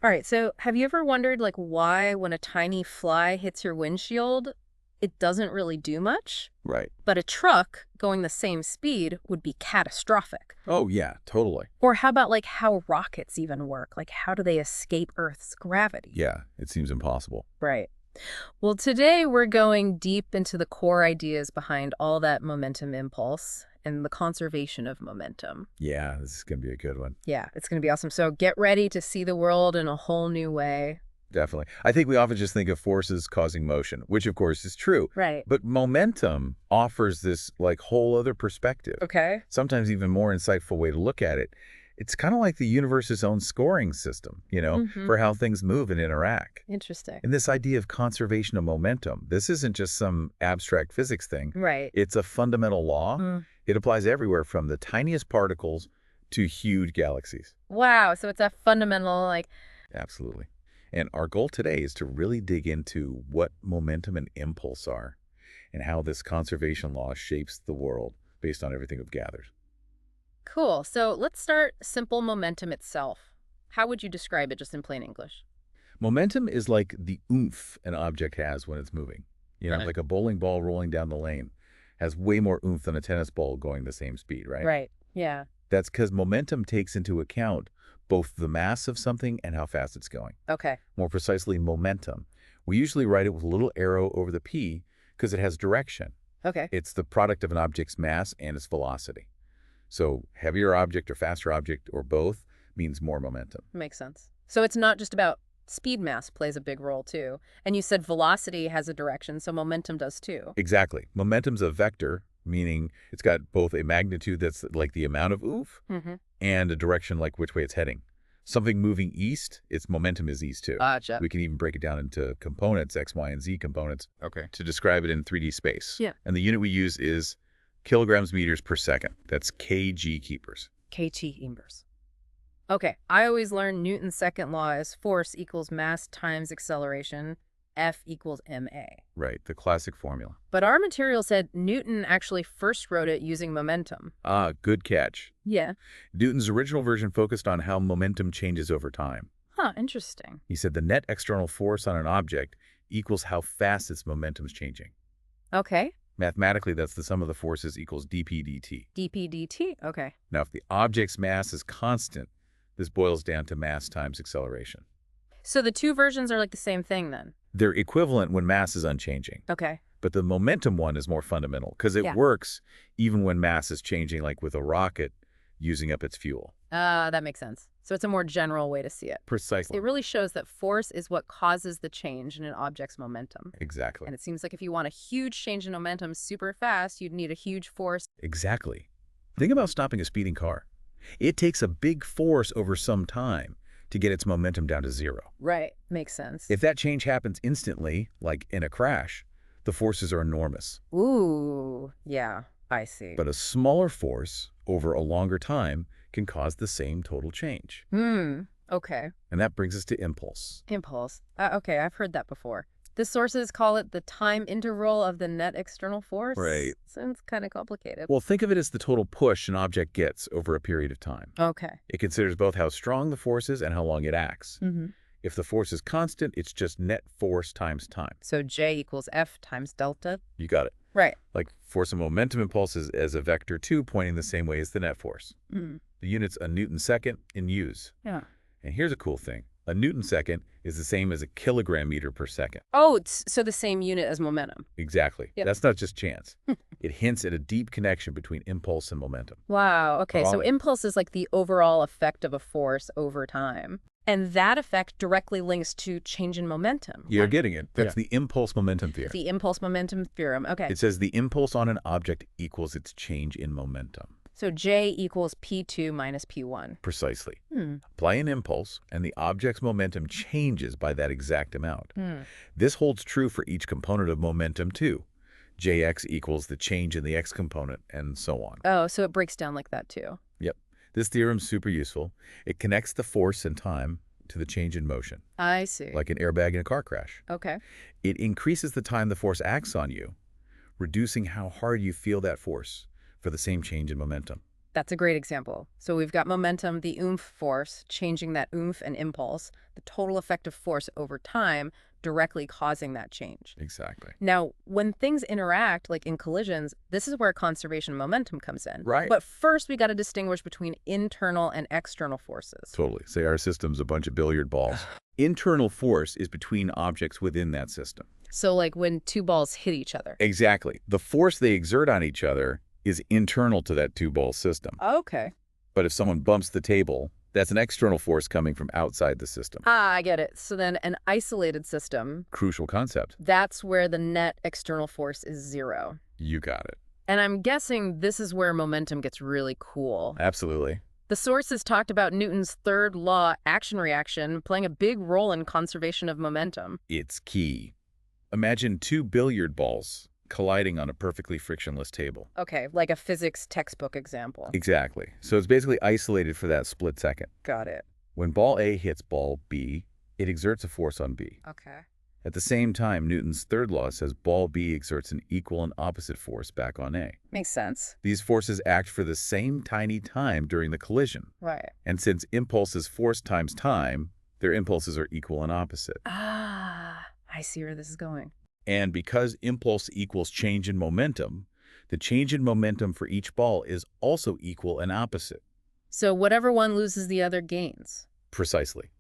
All right, so have you ever wondered like why when a tiny fly hits your windshield, it doesn't really do much? Right. But a truck going the same speed would be catastrophic. Oh, yeah, totally. Or how about like how rockets even work? Like how do they escape Earth's gravity? Yeah, it seems impossible. Right. Well, today we're going deep into the core ideas behind all that momentum impulse and the conservation of momentum. Yeah, this is going to be a good one. Yeah, it's going to be awesome. So get ready to see the world in a whole new way. Definitely. I think we often just think of forces causing motion, which of course is true. Right. But momentum offers this like whole other perspective, Okay. sometimes even more insightful way to look at it. It's kind of like the universe's own scoring system, Mm-hmm. for how things move and interact. Interesting. And this idea of conservation of momentum, this isn't just some abstract physics thing. Right. It's a fundamental law. Mm. It applies everywhere from the tiniest particles to huge galaxies. Wow. So it's a fundamental, like, Absolutely. And our goal today is to really dig into what momentum and impulse are and how this conservation law shapes the world based on everything we've gathered. cool. So let's start simple momentum itself. How would you describe it just in plain English? Momentum is like the oomph an object has when it's moving. Right. Like a bowling ball rolling down the lane has way more oomph than a tennis ball going the same speed, right? Right. Yeah. That's because momentum takes into account both the mass of something and how fast it's going. Okay. More precisely, momentum. We usually write it with a little arrow over the P because it has direction. Okay. It's the product of an object's mass and its velocity. So heavier object or faster object or both means more momentum. Makes sense. So it's not just about speed, mass plays a big role too. And you said velocity has a direction, so momentum does too. Exactly. Momentum's a vector, meaning it's got both a magnitude that's like the amount of oomph Mm-hmm. and a direction like which way it's heading. Something moving east, its momentum is east too. Gotcha. We can even break it down into components, X, Y, and Z components, to describe it in 3D space. Yeah. And the unit we use is kilograms meters per second. That's kg keepers. KT Imbers. Okay, I always learn Newton's second law is force equals mass times acceleration, F equals ma. Right, the classic formula. But our material said Newton actually first wrote it using momentum. Ah, good catch. Yeah. Newton's original version focused on how momentum changes over time. Huh, interesting. He said the net external force on an object equals how fast its momentum is changing. Okay. Mathematically, that's the sum of the forces equals dp dt. dp dt. Okay. Now, if the object's mass is constant, this boils down to mass times acceleration. So the two versions are like the same thing then? They're equivalent when mass is unchanging, Okay. but the momentum one is more fundamental because it Yeah. works even when mass is changing, like with a rocket using up its fuel. That makes sense. So it's a more general way to see it. Precisely. It really shows that force is what causes the change in an object's momentum. Exactly. And it seems like if you want a huge change in momentum super fast, you'd need a huge force. Exactly. Think about stopping a speeding car. It takes a big force over some time to get its momentum down to zero. Right. Makes sense. If that change happens instantly, like in a crash, the forces are enormous. Ooh, yeah, I see. But a smaller force over a longer time can cause the same total change. Okay. And that brings us to impulse. Impulse. Okay, I've heard that before. The sources call it the time interval of the net external force. Right. Sounds kind of complicated. Well, think of it as the total push an object gets over a period of time. Okay. It considers both how strong the force is and how long it acts. Mm-hmm. If the force is constant, it's just net force times time. So J equals F times delta? You got it. Right. Like force and momentum impulse is as a vector too, pointing the same way as the net force. Mm. The unit's a Newton second in U's. Yeah. And here's a cool thing. A Newton second is the same as a kilogram meter per second. Oh, it's so the same unit as momentum. Exactly. Yep. That's not just chance. It hints at a deep connection between impulse and momentum. Wow. Okay, so Oh. impulse is like the overall effect of a force over time. And that effect directly links to change in momentum. You're getting it. That's the impulse momentum theory. The impulse momentum theorem. Okay. It says the impulse on an object equals its change in momentum. So J equals P2 minus P1. Precisely. Hmm. Apply an impulse, and the object's momentum changes by that exact amount. Hmm. This holds true for each component of momentum, too. Jx equals the change in the x component, and so on. Oh, so it breaks down like that too. Yep. This theorem's super useful. It connects the force and time to the change in motion, I see. like an airbag in a car crash. Okay. It increases the time the force acts on you, reducing how hard you feel that force for the same change in momentum. That's a great example. So we've got momentum, the oomph force, changing that oomph and impulse, the total effective force over time directly causing that change. Exactly. Now, when things interact, like in collisions, this is where conservation of momentum comes in. Right. But first, we got to distinguish between internal and external forces. Totally. Say our system's a bunch of billiard balls. Internal force is between objects within that system. So like when two balls hit each other. Exactly. The force they exert on each other is internal to that two-ball system. Okay. But if someone bumps the table, that's an external force coming from outside the system. Ah, I get it. So then an isolated system, Crucial concept. that's where the net external force is zero. You got it. And I'm guessing this is where momentum gets really cool. Absolutely. The sources talked about Newton's third law, action-reaction, playing a big role in conservation of momentum. It's key. Imagine two billiard balls colliding on a perfectly frictionless table. Okay, like a physics textbook example. Exactly. So it's basically isolated for that split second. Got it. When ball A hits ball B, it exerts a force on B. Okay. At the same time, Newton's third law says ball B exerts an equal and opposite force back on A. Makes sense. These forces act for the same tiny time during the collision. Right. And since impulse is force times time, their impulses are equal and opposite. Ah, I see where this is going. And because impulse equals change in momentum, the change in momentum for each ball is also equal and opposite. So whatever one loses, the other gains. Precisely.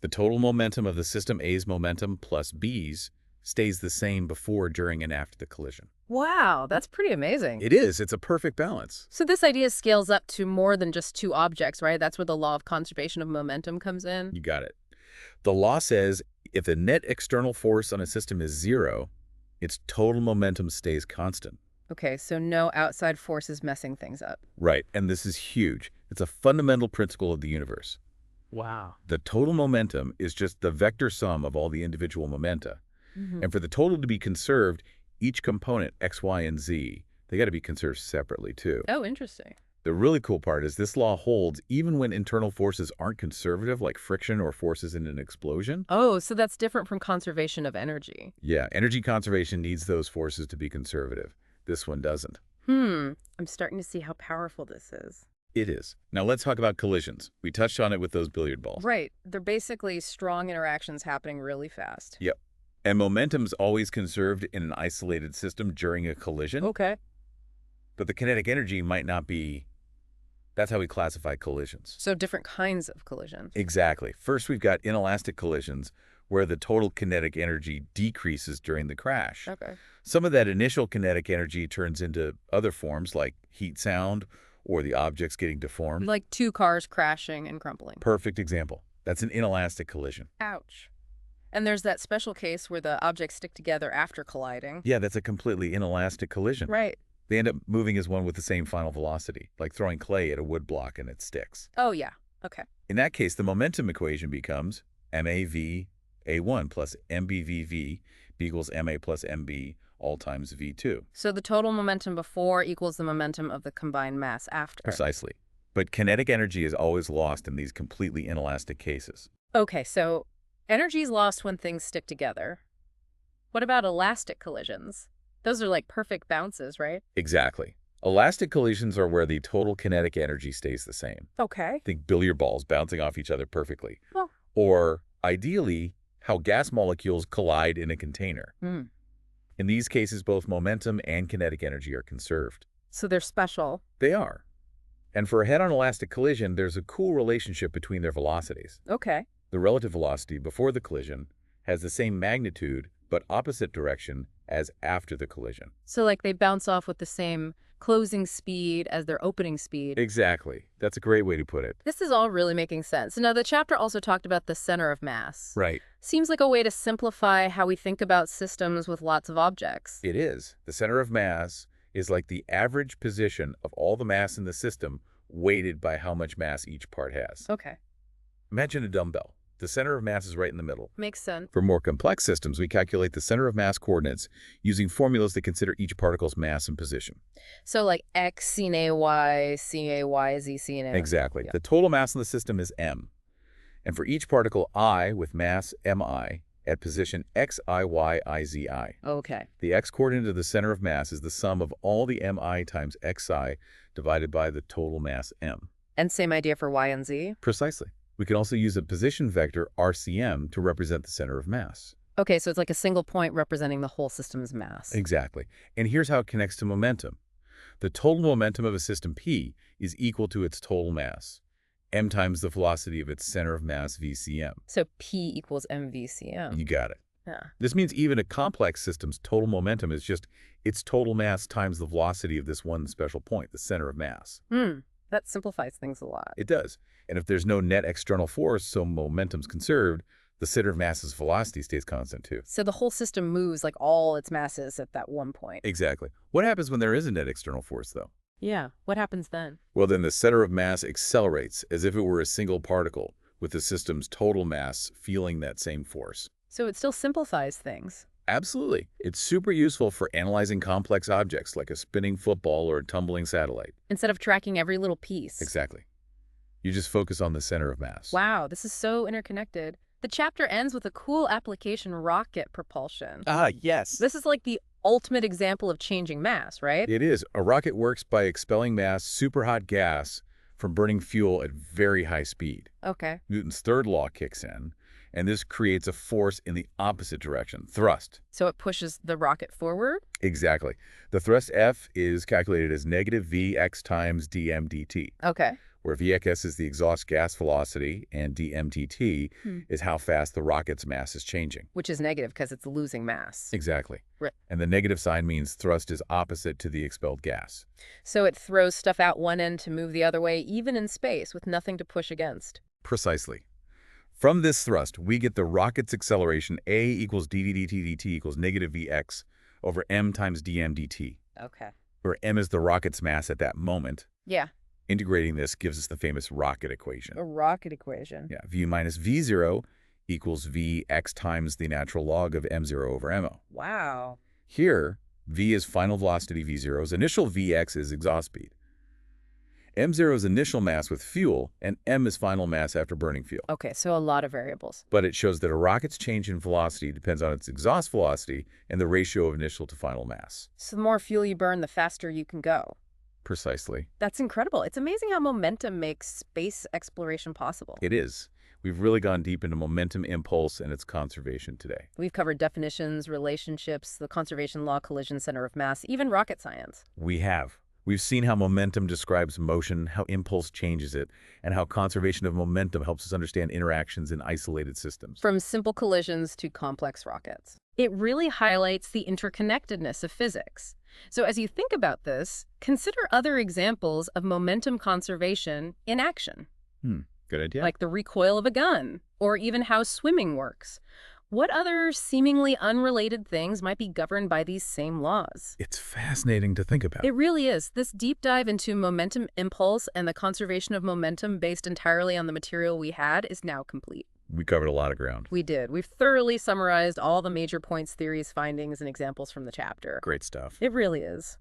The total momentum of the system A's momentum plus B's stays the same before, during, and after the collision. Wow, that's pretty amazing. It is. It's a perfect balance. So this idea scales up to more than just two objects, right? That's where the law of conservation of momentum comes in. You got it. The law says if the net external force on a system is zero, its total momentum stays constant. Okay, so no outside forces messing things up. Right, and this is huge. It's a fundamental principle of the universe. Wow. The total momentum is just the vector sum of all the individual momenta. And for the total to be conserved, each component, x, y, and z, they got to be conserved separately too. Oh, interesting. The really cool part is this law holds even when internal forces aren't conservative, like friction or forces in an explosion. Oh, so that's different from conservation of energy. Yeah, energy conservation needs those forces to be conservative. This one doesn't. I'm starting to see how powerful this is. It is. Now let's talk about collisions. We touched on it with those billiard balls. Right. They're basically strong interactions happening really fast. Yep. And momentum's always conserved in an isolated system during a collision. Okay. But the kinetic energy might not be. That's how we classify collisions. So different kinds of collisions. Exactly. First, we've got inelastic collisions, where the total kinetic energy decreases during the crash. Okay. Some of that initial kinetic energy turns into other forms like heat sound or the objects getting deformed. Like two cars crashing and crumpling. Perfect example. That's an inelastic collision. Ouch. And there's that special case where the objects stick together after colliding. Yeah, that's a completely inelastic collision. Right. They end up moving as one with the same final velocity, like throwing clay at a wood block and it sticks. Oh, yeah. Okay. In that case, the momentum equation becomes MAV(A1) plus MBVV equals MA plus MB all times V2. So the total momentum before equals the momentum of the combined mass after. Precisely. But kinetic energy is always lost in these completely inelastic cases. Okay, so energy is lost when things stick together. What about elastic collisions? Those are like perfect bounces, right? Exactly. Elastic collisions are where the total kinetic energy stays the same. Okay. Think billiard balls bouncing off each other perfectly. Oh. Or, ideally, how gas molecules collide in a container. In these cases, both momentum and kinetic energy are conserved. So they're special. They are. And for a head-on elastic collision, there's a cool relationship between their velocities. Okay. The relative velocity before the collision has the same magnitude but opposite direction as after the collision. So like they bounce off with the same closing speed as their opening speed. Exactly. That's a great way to put it. This is all really making sense. Now, the chapter also talked about the center of mass. Right. Seems like a way to simplify how we think about systems with lots of objects. It is. The center of mass is like the average position of all the mass in the system weighted by how much mass each part has. Okay. Imagine a dumbbell. The center of mass is right in the middle. Makes sense. For more complex systems, we calculate the center of mass coordinates using formulas that consider each particle's mass and position. So like X, C, A, Y, C, A, Y, Z, C, A. Exactly. Yeah. The total mass in the system is m. And for each particle I with mass mi, at position x, I, y, I, z, I. Okay. The x-coordinate of the center of mass is the sum of all the mi times xi divided by the total mass m. And same idea for y and z? Precisely. We can also use a position vector, RCM, to represent the center of mass. Okay, so it's like a single point representing the whole system's mass. Exactly. And here's how it connects to momentum. The total momentum of a system P is equal to its total mass, m times the velocity of its center of mass, VCM. So P equals mvcm. You got it. Yeah. This means even a complex system's total momentum is just its total mass times the velocity of this one special point, the center of mass. That simplifies things a lot. It does. And if there's no net external force, so momentum's conserved, the center of mass's velocity stays constant too. So the whole system moves like all its masses at that one point. Exactly. What happens when there is a net external force, though? Yeah. What happens then? Well, then the center of mass accelerates as if it were a single particle, with the system's total mass feeling that same force. So it still simplifies things. Absolutely. It's super useful for analyzing complex objects like a spinning football or a tumbling satellite. Instead of tracking every little piece. Exactly. You just focus on the center of mass. Wow, this is so interconnected. The chapter ends with a cool application: rocket propulsion. Ah, yes. This is like the ultimate example of changing mass, right? It is. A rocket works by expelling mass, super hot gas, from burning fuel at very high speed. Okay. Newton's third law kicks in, and this creates a force in the opposite direction, thrust. So it pushes the rocket forward? Exactly. The thrust F is calculated as negative Vx times dm dt, Okay. where Vx is the exhaust gas velocity and dm dt is how fast the rocket's mass is changing. Which is negative because it's losing mass. Exactly. Right. And the negative sign means thrust is opposite to the expelled gas. So it throws stuff out one end to move the other way, even in space, with nothing to push against. Precisely. From this thrust, we get the rocket's acceleration A equals dd dt dt equals negative Vx over m times dm dt, Okay. where m is the rocket's mass at that moment. Yeah. Integrating this gives us the famous rocket equation. A rocket equation. Yeah, V minus V0 equals Vx times the natural log of m0 over mo. Wow. Here, V is final velocity V0's initial Vx is exhaust speed. m0 is initial mass with fuel, and m is final mass after burning fuel. Okay, so a lot of variables. But it shows that a rocket's change in velocity depends on its exhaust velocity and the ratio of initial to final mass. So the more fuel you burn, the faster you can go. Precisely. That's incredible. It's amazing how momentum makes space exploration possible. It is. We've really gone deep into momentum impulse and its conservation today. We've covered definitions, relationships, the conservation law, collision center of mass, even rocket science. We have. We've seen how momentum describes motion, how impulse changes it, and how conservation of momentum helps us understand interactions in isolated systems. From simple collisions to complex rockets. It really highlights the interconnectedness of physics. So as you think about this, consider other examples of momentum conservation in action. Good idea. Like the recoil of a gun, or even how swimming works. What other seemingly unrelated things might be governed by these same laws? It's fascinating to think about. It really is. This deep dive into momentum impulse and the conservation of momentum based entirely on the material we had is now complete. We covered a lot of ground. We did. We've thoroughly summarized all the major points, theories, findings, and examples from the chapter. Great stuff. It really is.